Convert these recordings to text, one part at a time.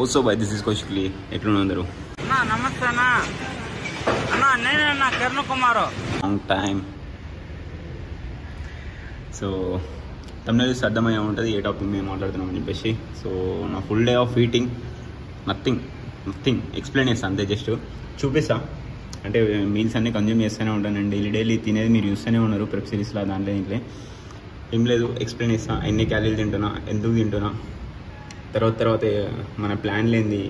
Uso bye this is కౌశిక్లీ. ఎట్లున్నా అందరూ? నమస్తే అన్నా. అన్నా నేనే Kiran Kumar. Long time. So Tamil చూసి అర్థమయ్యే ఉంటుంది ఏ టాపిక్ మేము మాట్లాడుతున్నామని చెప్పేసి. సో నా full day of eating nothing explain చేస్తాను అంతే. జస్ట్ చూపిస్తా, అంటే మీల్స్ అన్నీ కన్జ్యూమ్ చేస్తూనే ఉంటాను. నేను డైలీ తినేది మీరు చూస్తూనే ఉన్నారు ప్రెప్ సిరీస్లో. దాంట్లో ఇంట్లో ఏం లేదు, ఎక్స్ప్లెయిన్ చేస్తా ఎన్ని క్యాలరీలు తింటున్నా, ఎందుకు తింటున్నా, తర్వాత మన ప్లాన్లు ఏంది,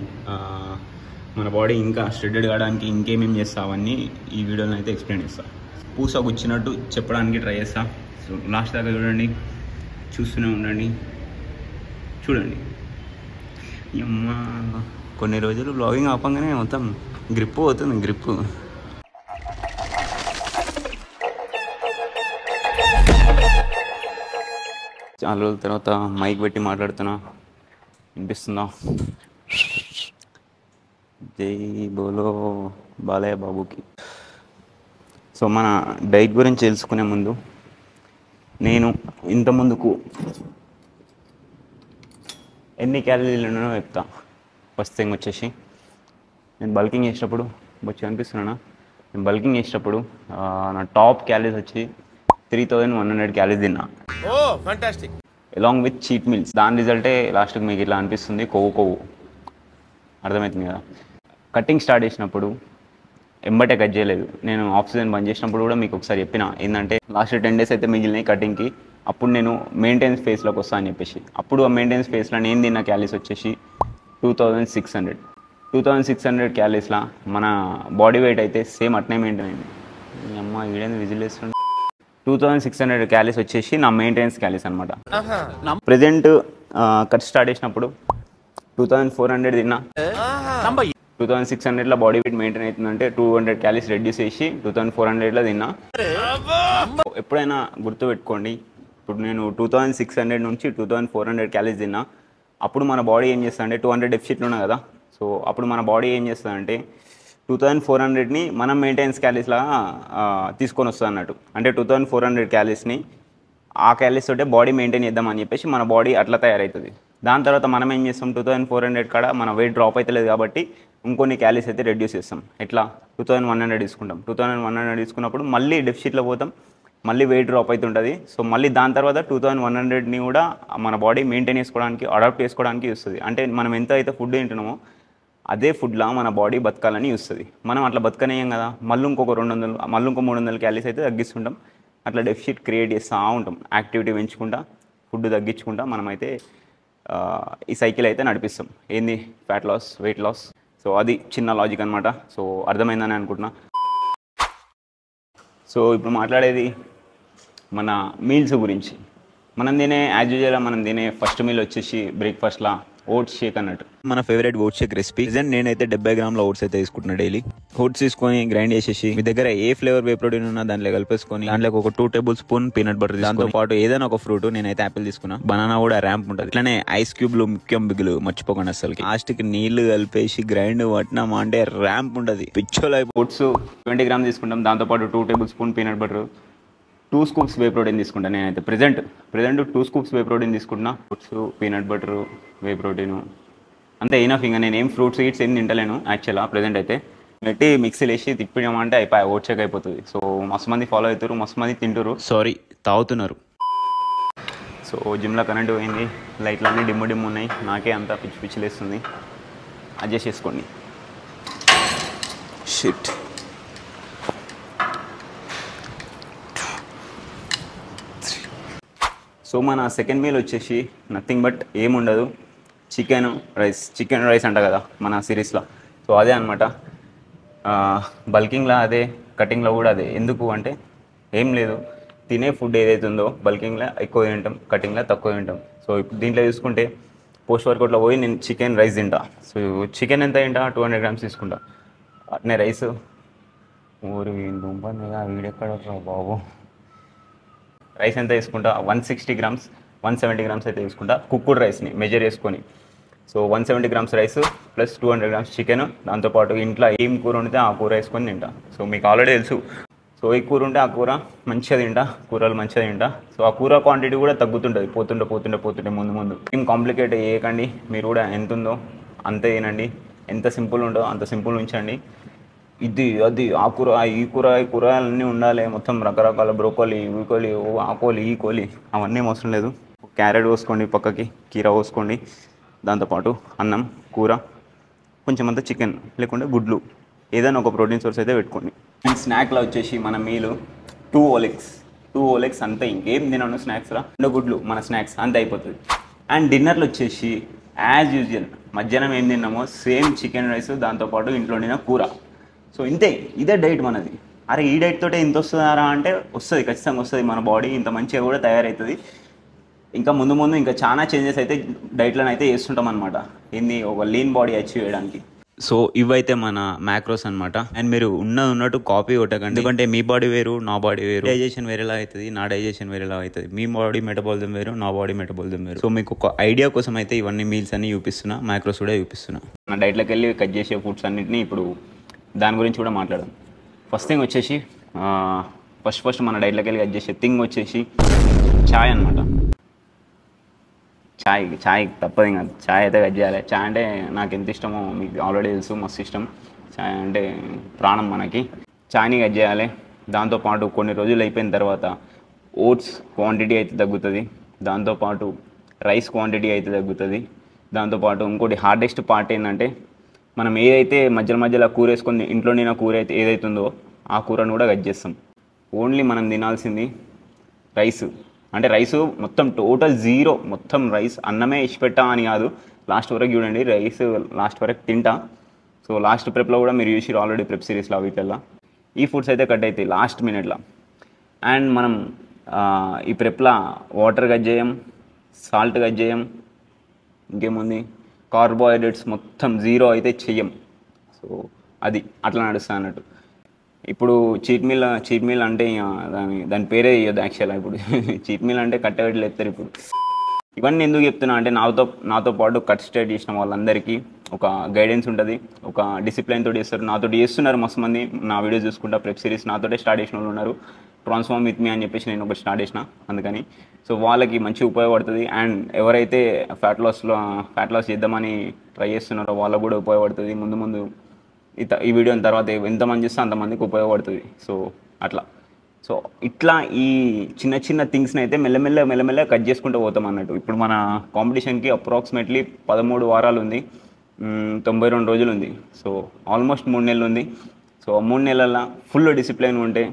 మన బాడీ ఇంకా స్ట్రెడ్డెడ్ కావడానికి ఇంకేమేమి చేస్తా అవన్నీ ఈ వీడియోలో అయితే ఎక్స్ప్లెయిన్ చేస్తా. పూస కూర్చున్నట్టు చెప్పడానికి ట్రై చేస్తా. సో లాస్ట్ దాకా చూడండి, చూస్తూనే ఉండండి, చూడండి. అమ్మా కొన్ని రోజులు బ్లాగింగ్ ఆపంగానే మొత్తం గ్రిప్ అవుతుంది. గ్రిప్ చాలా రోజుల తర్వాత మైక్ పెట్టి మాట్లాడుతున్నా, వినిపిస్తుందా? జై బోలో బాలయ్య బాబుకి. సో మన డైట్ గురించి తెలుసుకునే ముందు నేను ఇంత ముందుకు ఎన్ని క్యాలరీలు ఉన్నానో చెప్తా. ఫస్ట్ థింగ్ వచ్చేసి నేను బల్కింగ్ చేసేటప్పుడు వచ్చి అనిపిస్తున్నానా, నేను బల్కింగ్ చేసేటప్పుడు నా టాప్ క్యాలరీస్ వచ్చి 3100 క్యాలరీస్ తిన్నా. Along with cheat meals. దాని రిజల్టే లాస్ట్కి మీకు ఇట్లా అనిపిస్తుంది, కొవ్వు అర్థమవుతుంది కదా. కటింగ్ స్టార్ట్ చేసినప్పుడు ఎంబటే కట్ చేయలేదు. నేను ఆక్సిజన్ బంద్ చేసినప్పుడు కూడా మీకు ఒకసారి చెప్పిన ఏంటంటే లాస్ట్ 10 days అయితే మిగిలినాయి కటింగ్కి. అప్పుడు నేను మెయింటెనెన్స్ ఫేస్లోకి వస్తా అని చెప్పేసి, అప్పుడు ఆ మెయింటెనెన్స్ ఫేస్లో నేను తిన్న క్యాలరీస్ వచ్చేసి 2600 క్యాలరీస్లా మన బాడీ వెయిట్ అయితే సేమ్ అట్నే మెయింటైన్ అయింది. మీ అమ్మ ఈడేది విజిల్ వేస్తుంది. 2600 క్యాలరీస్ వచ్చేసి నా మెయింటెనెన్స్ క్యాలరీస్ అనమాట. ప్రెజెంట్ కట్ స్టార్ట్ చేసినప్పుడు 2400 తిన్నా. 2600లో బాడీ వెయిట్ మెయింటైన్ అవుతుందంటే 200 క్యాలరీస్ రెడ్యూస్ చేసి 2400లో తిన్నా. ఎప్పుడైనా గుర్తుపెట్టుకోండి, ఇప్పుడు నేను 2600 నుంచి 2400 క్యాలరీస్ తిన్నా. అప్పుడు మన బాడీ ఏం చేస్తుందంటే 200 డెఫిసిట్లు ఉన్నాయి కదా. సో అప్పుడు మన బాడీ ఏం చేస్తుందంటే 2400ని మనం మెయింటెనెన్స్ క్యాలరీస్ లాగా తీసుకొని వస్తుంది అన్నట్టు. అంటే 2400 క్యాలరీస్ని ఆ క్యాలరీస్ తోటే బాడీ మెయింటైన్ చేద్దామని చెప్పేసి మన బాడీ అట్లా తయారవుతుంది. దాని తర్వాత మనం ఏం చేస్తాం, 2400 కాడ మన వెయిట్ డ్రాప్ అవుతలేదు కాబట్టి ఇంకొన్ని క్యాలరీస్ అయితే రెడ్యూస్ చేస్తాం. ఎట్లా 2100 తీసుకుంటాం. 2100 తీసుకున్నప్పుడు మళ్ళీ డెఫిసిట్లో పోతాం, మళ్ళీ వెయిట్ డ్రాప్ అవుతుంటుంది. సో మళ్ళీ దాని తర్వాత 2100ని కూడా మన బాడీ మెయింటైన్ చేసుకోవడానికి, అడాప్ట్ చేసుకోవడానికి వస్తుంది. అంటే మనం ఎంత అయితే ఫుడ్ తింటున్నామో అదే ఫుడ్లా మన బాడీ బతకాలని చూస్తుంది. మనం అట్లా బతకనేయం కదా, మళ్ళీ ఇంకొక 200 మళ్ళీ ఇంకో 300 క్యాలరీస్ అయితే తగ్గిస్తుంటాం. అట్లా డెఫిసిట్ క్రియేట్ చేస్తూ ఉంటాం. యాక్టివిటీ పెంచుకుంటా, ఫుడ్ తగ్గించుకుంటా మనమైతే ఈ సైకిల్ అయితే నడిపిస్తాం. ఏంది, fat loss, weight loss. So అది చిన్న లాజిక్ అనమాట. సో అర్థమైందని అనుకుంటున్నా. సో ఇప్పుడు మాట్లాడేది మన మీల్స్ గురించి. మనం తినే యాజ్ యూజువల్గా మనం తినే ఫస్ట్ మీల్ వచ్చేసి బ్రేక్ఫాస్ట్లా ఓట్స్ షేక్ అన్నట్టు. మన ఫేవరెట్ ఓట్స్ షేక్ రెసిపీ. నేనైతే 70 గ్రాముల ఓట్స్ అయితే తీసుకుంటున్నా డైలీ. ఓట్స్ తీసుకొని గ్రైండ్ చేసేసి మీ దగ్గర ఏ ఫ్లేవర్ వే ప్రోటీన్ ఉన్నా దాంట్లో కలిపేసుకొని దాంట్లో ఒక 2 టేబుల్ స్పూన్ పీనట్ బటర్, దాంతో పాటు ఏదైనా ఒక ఫ్రూట్, నేనైతే యాపిల్ తీసుకున్నా. బనానా కూడా ర్యాంప్ ఉంటుంది. ఇట్లానే ఐస్ క్యూబ్లు ముఖ్యం బిగులు మర్చిపోకండి అసలు. లాస్ట్కి నీళ్లు కలిపేసి గ్రైండ్ పట్టినామా అంటే ర్యాంప్ ఉంటుంది. పిచ్చోలో ఓట్స్ 20 గ్రామ్ తీసుకుంటాం. దాంతో పాటు 2 table spoon peanut butter, 2 scoops whey protein తీసుకుంటాను. నేనైతే ప్రెజెంట్ 2 స్కూప్స్ వే ప్రోటీన్ తీసుకుంటున్నా. ఓట్స్, పీనట్ బటర్, వే ప్రోటీను అంతే ఇనఫ్. ఇంకా నేను ఏం ఫ్రూట్స్ గీట్స్ ఏం తింటలేను యాక్చువల్గా. ప్రెజెంట్ అయితే పెట్టి మిక్సీలు వేసి తిప్పినామంటే అయిపోయి ఓట్స్ షేక్ అయిపోతుంది. సో మస్తు మంది ఫాలో అవుతారు, మస్తు మంది తింటారు, తాగుతున్నారు. సో జిమ్లో కరెంట్ పోయింది, లైట్లు అన్నీ డిమ్ము ఉన్నాయి. నాకే అంతా పిచ్చిలేస్తుంది. అడ్జస్ట్ చేసుకోండి. షిట్. సో మన సెకండ్ మీల్ వచ్చేసి నథింగ్ బట్ ఏముండదు, చికెన్ రైస్ అంట కదా మన సిరీస్లో. సో అదే అనమాట. బల్కింగ్లో అదే, కటింగ్లో కూడా అదే. ఎందుకు అంటే ఏం లేదు, తినే ఫుడ్ ఏదైతే ఉందో బల్కింగ్లో ఎక్కువ తింటాం, కటింగ్లో తక్కువ తింటాం. సో ఇప్పుడు దీంట్లో చూసుకుంటే పోస్ట్ వర్కౌట్లో పోయి నేను చికెన్ రైస్ తింటా. సో చికెన్ ఎంత తింటా, 200 గ్రామ్స్ తీసుకుంటా. అట్నే రైస్ ఊరి దుంపగా వీడెక్కడ బాబు. రైస్ ఎంత తీసుకుంటా, 160 గ్రామ్స్ 170 గ్రామ్స్ అయితే తీసుకుంటా. కుక్కుడ్ రైస్ని మెజర్ చేసుకొని. So 170 grams rice plus 200 grams chicken, దాంతోపాటు ఇంట్లో ఏం కూర ఉంటే ఆ కూర వేసుకొని తింటా. సో మీకు ఆల్రెడీ తెలుసు, సో ఈ కూర ఉంటే ఆ కూర మంచిగా తింటా, కూరలు మంచిగా తింటా. సో ఆ కూర క్వాంటిటీ కూడా తగ్గుతుంటుంది పోతుంటే ముందు. ఏం కాంప్లికేట్ చేయకండి, మీరు కూడా ఎంత ఉందో అంతే తినండి. ఎంత సింపుల్ ఉంటుందో అంత సింపుల్ ఉంచండి. ఇది అది ఆ కూర ఈ కూర ఈ కూరగాయలన్నీ ఉండాలి, మొత్తం రకరకాల బ్రోకోలీ వీకోలి ఆ కోలి ఈ కోలి అవన్నీ అవసరం లేదు. క్యారెట్ కోసుకోండి, పక్కకి కీర కోసుకోండి, దాంతోపాటు అన్నం కూర కొంచెం అంతా చికెన్ లేకుంటే గుడ్లు ఏదైనా ఒక ప్రోటీన్ సోర్స్ అయితే పెట్టుకోండి. అండ్ స్నాక్లో వచ్చేసి మన మీలు 2 ఓలెక్స్ అంతే, ఇంకేం తినను స్నాక్స్లో. 2 గుడ్లు మన స్నాక్స్ అంతే అయిపోతుంది. అండ్ డిన్నర్లో వచ్చేసి యాజ్ యూజువల్ మధ్యాహ్నం ఏం తిన్నామో సేమ్ చికెన్ రైస్, దాంతోపాటు ఇంట్లో వండిన కూర. సో ఇంతే, ఇదే డైట్ మనది. అరే ఈ డైట్ తోటే ఇంత వస్తుందారా అంటే వస్తుంది, ఖచ్చితంగా వస్తుంది. మన బాడీ ఇంత మంచిగా కూడా తయారవుతుంది. ఇంకా ముందు ముందు ఇంకా చాలా చేంజెస్ అయితే డైట్లను అయితే చేస్తుంటాం అనమాట, ఏంది ఒక లీన్ బాడీ అచీవ్ చేయడానికి. సో ఇవైతే మన మ్యాక్రోస్ అనమాట. అండ్ మీరు ఉన్నట్టు కాపీ కొట్టకండి, ఎందుకంటే మీ బాడీ వేరు నా బాడీ వేరు, డైజెషన్ వేరేలా అవుతుంది, నా డైజెషన్ వేరేలా అవుతుంది, మీ బాడీ మెటబాలిజం వేరు నా బాడీ మెటబాలిజం వేరు. సో మీకు ఒక ఐడియా కోసం అయితే ఇవన్నీ మీల్స్ అన్ని చూపిస్తున్నా, మ్యాక్రోస్ కూడా చూపిస్తున్నా. నా డైట్లోకి వెళ్ళి కట్ చేసే ఫుడ్స్ అన్నింటినీ ఇప్పుడు దాని గురించి కూడా మాట్లాడదాం. ఫస్ట్ థింగ్ వచ్చేసి ఫస్ట్ మన డైట్లోకి వెళ్ళి కట్ చేసే థింగ్ వచ్చేసి ఛాయ్ అనమాట. ఛాయ్ తప్పదు, ఇంకా ఛాయ్ అయితే కట్ చేయాలి. ఛాయ్ అంటే నాకు ఎంత ఇష్టమో మీకు ఆల్రెడీ తెలుసు, మస్తు ఇష్టం. ఛాయ్ అంటే ప్రాణం మనకి. ఛాయ్ని కట్ చేయాలి. దాంతోపాటు కొన్ని రోజులు అయిపోయిన తర్వాత ఓట్స్ క్వాంటిటీ అయితే తగ్గుతుంది, దాంతోపాటు రైస్ క్వాంటిటీ అయితే తగ్గుతుంది. దాంతోపాటు ఇంకోటి హార్డెస్ట్ పార్ట్ ఏంటంటే మనం ఏదైతే మధ్యలో కూర వేసుకొని ఇంట్లో నేను కూర అయితే ఏదైతుందో ఆ కూరను కూడా కట్ చేస్తాం. ఓన్లీ మనం తినాల్సింది రైస్. అంటే రైస్ మొత్తం టోటల్ జీరో, మొత్తం రైస్ అన్నమే ఇచ్చిపెట్టా అని కాదు, లాస్ట్ వరకు చూడండి, రైస్ లాస్ట్ వరకు తింటా. సో లాస్ట్ ప్రెప్లో కూడా మీరు చూసి ఆల్రెడీ ప్రెప్ సిరీస్లో వీటిల్లో ఈ ఫుడ్స్ అయితే కట్ అవుతాయి లాస్ట్ మినిట్లో. అండ్ మనం ఈ ప్రెప్లో వాటర్ కట్ చేయం, సాల్ట్ కట్ చేయం, ఇంకేముంది కార్బోహైడ్రేట్స్ మొత్తం జీరో అయితే చెయ్యం. సో అది అట్లా నడుస్తుంది అన్నట్టు. ఇప్పుడు చీట్ మీల్ అంటే దాని పేరే ఇవ్వదు యాక్చువల్గా. ఇప్పుడు చీట్ మీల్ అంటే కట్టబెట్టలు ఎత్తారు. ఇప్పుడు ఇవన్నీ ఎందుకు చెప్తున్నా అంటే నాతో పాటు కట్ స్టార్ట్ చేసిన వాళ్ళందరికీ ఒక గైడెన్స్ ఉంటుంది, ఒక డిసిప్లైన్ తోటి చేస్తారు. నాతోటి చేస్తున్నారు మస్తు మంది, నా వీడియోస్ చూసుకుంటా ప్రెప్ సిరీస్ నాతోటే స్టార్ట్ చేసిన వాళ్ళు ఉన్నారు. ట్రాన్స్ఫార్మ్ విత్ మీ అని చెప్పేసి నేను ఒకటి స్టార్ట్ చేసిన, అందుకని సో వాళ్ళకి మంచిగా ఉపయోగపడుతుంది. అండ్ ఎవరైతే ఫ్యాట్ లాస్ చేద్దామని ట్రై చేస్తున్నారో వాళ్ళకు కూడా ఉపయోగపడుతుంది. ముందు ఈ వీడియో తర్వాత ఎంతమంది చూస్తే అంతమందికి ఉపయోగపడుతుంది. సో అట్లా ఇట్లా ఈ చిన్న థింగ్స్ని అయితే మెల్లమెల్ల కట్ చేసుకుంటూ పోతాం అన్నట్టు. ఇప్పుడు మన కాంపిటీషన్కి అప్రాక్సిమేట్లీ 13 వారాలు ఉంది, 92 రోజులు ఉంది. సో ఆల్మోస్ట్ 3 నెలలు ఉంది. సో 3 నెలల ఫుల్ డిసిప్లైన్ ఉంటే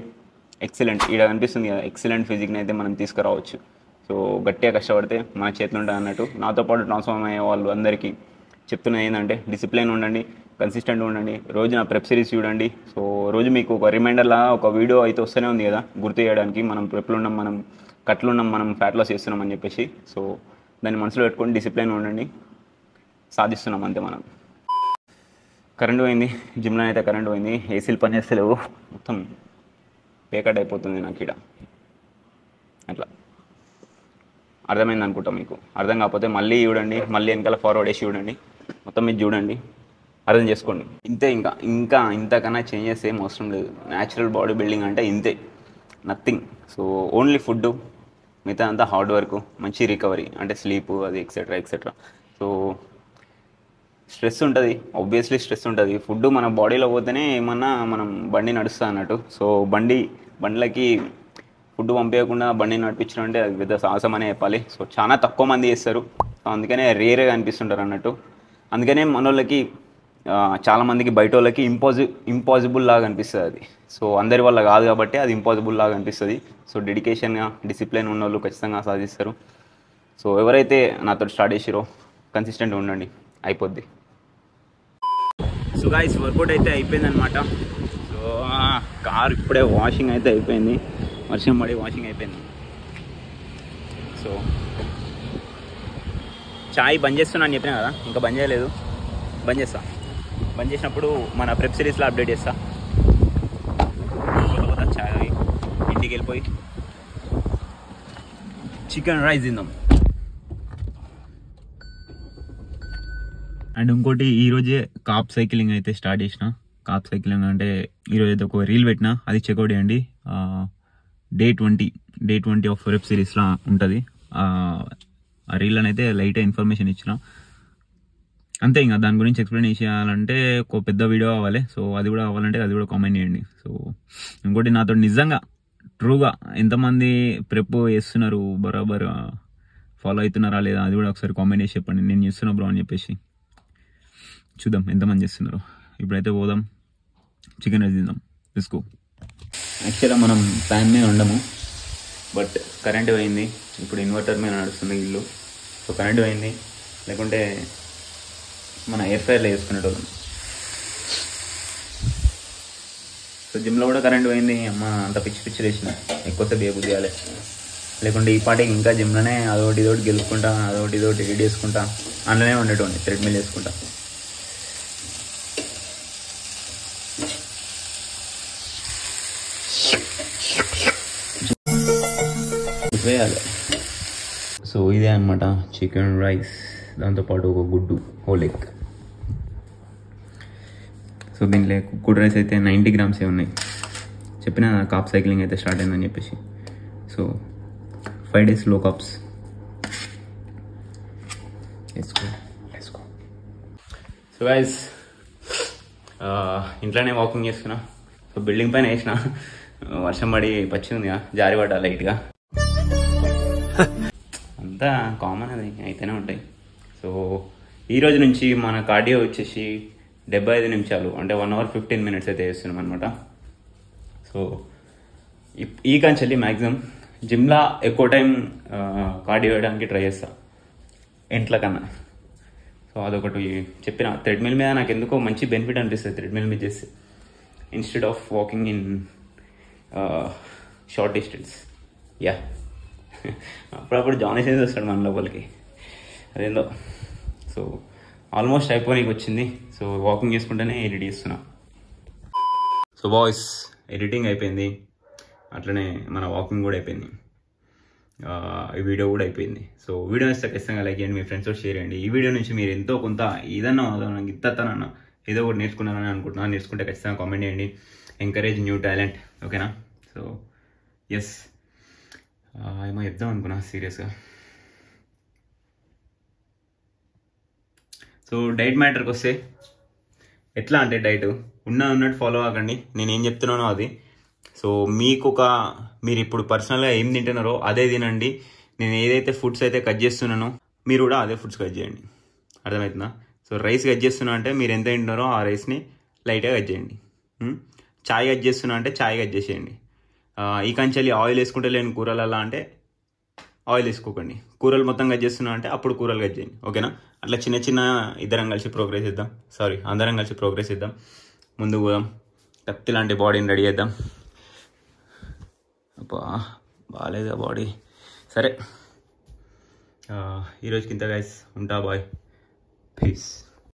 ఎక్సలెంట్, ఇక్కడ కనిపిస్తుంది కదా, ఎక్సలెంట్ ఫిజిక్ని అయితే మనం తీసుకురావచ్చు. సో గట్టిగా కష్టపడితే మన చేతులు ఉంటుంది అన్నట్టు. నాతో పాటు ట్రాన్స్ఫార్మ్ అయ్యే వాళ్ళు అందరికీ చెప్తున్నది ఏంటంటే డిసిప్లైన్ ఉండండి, కన్సిస్టెంట్ ఉండండి, రోజు నా ప్రెప్ సిరీస్ చూడండి. సో రోజు మీకు ఒక రిమైండర్లా ఒక వీడియో అయితే వస్తూనే ఉంది కదా, గుర్తు చేయడానికి మనం ప్రెప్లు ఉన్నాం, మనం కట్లున్నాం, మనం ఫ్యాట్ లాస్ చేస్తున్నాం అని చెప్పేసి. సో దాన్ని మనసులో పెట్టుకొని డిసిప్లైన్ ఉండండి, సాధిస్తున్నాం అంతే మనం. కరెంట్ పోయింది, జిమ్లో అయితే కరెంట్ పోయింది, ఏసీలు పనిచేస్తలేవు, మొత్తం పేకట్ అయిపోతుంది నాకు ఇక్కడ. అట్లా అర్థమైంది అనుకుంటా. మీకు అర్థం కాకపోతే మళ్ళీ చూడండి, మళ్ళీ వెనకాల ఫార్వర్డ్ వేసి చూడండి, మొత్తం మీరు చూడండి, అర్థం చేసుకోండి. ఇంతే, ఇంకా ఇంతకన్నా చేంజెస్ ఏం అవసరం లేదు. న్యాచురల్ బాడీ బిల్డింగ్ అంటే ఇంతే, నథింగ్. సో ఓన్లీ ఫుడ్, మిగతా అంతా హార్డ్ వర్క్, మంచి రికవరీ అంటే స్లీప్, అది ఎక్సెట్రా. సో స్ట్రెస్ ఉంటుంది, ఆబ్వియస్లీ స్ట్రెస్ ఉంటుంది. ఫుడ్ మన బాడీలో పోతేనే ఏమన్నా మనం బండి నడుస్తుంది అన్నట్టు. సో బండ్లకి ఫుడ్ పంపించకుండా బండి నడిపించడం అంటే అది పెద్ద సాహసం అనే చెప్పాలి. సో చాలా తక్కువ మంది చేస్తారు, సో అందుకనే రేర్గా అనిపిస్తుంటారు అన్నట్టు. అందుకనే మన వాళ్ళకి చాలామందికి బయట వాళ్ళకి ఇంపాసిబుల్ లాగా అనిపిస్తుంది అది. సో అందరి వల్ల కాదు కాబట్టి అది ఇంపాసిబుల్ లాగా అనిపిస్తుంది. సో డెడికేషన్గా డిసిప్లిన్ ఉన్న వాళ్ళు ఖచ్చితంగా సాధిస్తారు. సో ఎవరైతే నాతో స్టార్ట్ చేసిరో కన్సిస్టెంట్ ఉండండి, అయిపోద్ది. సో గాయ్స్ వర్కౌట్ అయితే అయిపోయిందనమాట. సో కార్ ఇప్పుడే వాషింగ్ అయితే అయిపోయింది, వర్షం పడి వాషింగ్ అయిపోయింది. సో చాయ్ బంద్ చేస్తున్నా అని చెప్పినా కదా, ఇంకా బంద్ చేయలేదు, బంద్ చేసినప్పుడు మన ప్రెప్ సిరీస్లో అప్డేట్ చేస్తా. చాయ్ ఇంటికి వెళ్ళిపోయి చికెన్ రైస్ తిందాం. అండ్ ఇంకోటి, ఈరోజే కాప్ సైక్లింగ్ అయితే స్టార్ట్ చేసిన. కాప్ సైక్లింగ్ అంటే ఈరోజు అయితే ఒక రీల్ పెట్టినా, అది చెక్అవుట్ చేయండి. డే 20 ఆఫ్ వెబ్ సిరీస్లా ఉంటుంది. ఆ రీల్ అని అయితే లైట్ ఇన్ఫర్మేషన్ ఇచ్చిన. అంతే. ఇంకా దాని గురించి ఎక్స్ప్లెయిన్ చేయాలంటే ఒక పెద్ద వీడియో అవ్వాలి. సో అది కూడా అవ్వాలంటే అది కూడా కామెంట్ చేయండి. సో ఇంకోటి నాతో నిజంగా ట్రూగా ఎంతమంది ప్రెప్ చేస్తున్నారు, బరాబర్ ఫాలో అవుతున్నారా లేదా అది కూడా ఒకసారి కామెంట్ చేసి చెప్పండి. నేను చేస్తున్నా బ్రో అని చెప్పేసి చూద్దాం ఎంతమంది చేస్తున్నారు. ఇప్పుడైతే పోదాం, చికెన్ రైస్ తిందాం. తీసుకో. యాక్చువల్గా మనం ప్యాన్ మీద ఉండము, బట్ కరెంట్ పోయింది. ఇప్పుడు ఇన్వర్టర్ మీద నడుస్తుంది ఇల్లు. సో కరెంట్ పోయింది, లేకుంటే మన ఎయిర్ ఫ్రైర్లో వేసుకునేటోళ్ళం. సో జిమ్లో కూడా కరెంట్ పోయింది. అమ్మ అంత పిచ్చి పిచ్చి వేసిన, ఎక్కువసేపు ఏ బుద్ధి చేయాలి. లేకుంటే ఈ పాటికి ఇంకా జిమ్లోనే అదొకటి ఇదొకటి గెలుపుకుంటా, అదొకటి ఇదొకటి ఎడిట్ చేసుకుంటా, అందులోనే ఉండేటోండి, థ్రెడ్మిల్ చేసుకుంటా. వేయాలి. సో ఇదే అనమాట చికెన్ రైస్, దాంతోపాటు ఒక గుడ్డు, హోల్ ఎగ్. సో దీంట్లో కుక్కుడు రైస్ అయితే 90 grams ఉన్నాయి. చెప్పిన కాప్ సైక్లింగ్ అయితే స్టార్ట్ అయిందని చెప్పేసి. సో 5 days లో కాప్స్. Let's go. సో గైస్ ఇంట్లోనే వాకింగ్ చేస్తున్నా. సో బిల్డింగ్ పైన వేసిన, వర్షం పడి పచ్చి ఉంది, జారి పడ్డా లైట్గా. అంతా కామన్, అది అయితేనే ఉంటాయి. సో ఈరోజు నుంచి మన కార్డియో వచ్చేసి 75 నిమిషాలు, అంటే 1 hour 15 minutes అయితే చేస్తున్నాం అనమాట. సో ఈ కంచెల్లి మ్యాక్సిమం జిమ్లా ఎక్కువ టైం కార్డియో వేయడానికి ట్రై చేస్తా ఇంట్లో కన్నా. సో అదొకటి చెప్పిన. థ్రెడ్మిల్ మీద నాకు ఎందుకో మంచి బెనిఫిట్ అనిపిస్తుంది థ్రెడ్మిల్ మీద చేస్తే, instead of walking in short distance. Yeah, అప్పుడప్పుడు జానేషన్స్ వస్తాడు మన లోపలికి, అదేందో. సో ఆల్మోస్ట్ అయిపోయినకి వచ్చింది. సో వాకింగ్ చేసుకుంటేనే ఎడిట్ చేస్తున్నా. సో బాయ్స్, ఎడిటింగ్ అయిపోయింది, అట్లనే మన వాకింగ్ కూడా అయిపోయింది, ఈ వీడియో కూడా అయిపోయింది. సో వీడియో ఇస్తే ఖచ్చితంగా లైక్ చేయండి, మీ ఫ్రెండ్స్తో షేర్ చేయండి. ఈ వీడియో నుంచి మీరు ఎంతో కొంత ఏదన్నా ఇత్తనన్నా ఏదో ఒకటి నేర్చుకున్నానని అనుకుంటున్నాను. నేర్చుకుంటే ఖచ్చితంగా కామెంట్ చేయండి. ఎంకరేజ్ న్యూ టాలెంట్, ఓకేనా? సో ఎస్, ఏమో చెప్దాం అనుకున్నా సీరియస్గా. సో డైట్ మ్యాటర్కి వస్తే ఎట్లా అంటే, డైట్ ఉన్నట్టు ఫాలో అవ్వకండి, నేనేం చెప్తున్నానో అది. సో మీరు ఇప్పుడు పర్సనల్గా ఏం తింటున్నారో అదే తినండి. నేను ఏదైతే ఫుడ్స్ అయితే కట్ చేస్తున్నానో మీరు కూడా అదే ఫుడ్స్ కట్ చేయండి, అర్థమవుతుందా? సో రైస్ కట్ చేస్తున్నా అంటే మీరు ఎంత తింటున్నారో ఆ రైస్ని లైట్గా కట్ చేయండి. చాయ్ కట్ చేస్తున్నా అంటే చాయ్ కట్ చేసేయండి. ఈ కంచెల్లి ఆయిల్ వేసుకుంటే లేని కూరలలా అంటే ఆయిల్ వేసుకోకండి. కూరలు మొత్తం కట్ చేస్తున్నా అంటే అప్పుడు కూరలు కట్ చేయండి, ఓకేనా? అట్లా చిన్న చిన్న అందరం కలిసి ప్రోగ్రెస్ చేద్దాం. ముందుకు పోదాం, కత్తి లాంటి బాడీని రెడీ చేద్దాం. అబ్బా బాగాలేదా బాడీ? సరే, ఈరోజుకి ఇంత గైస్, ఉంటా, బాయ్, పీస్.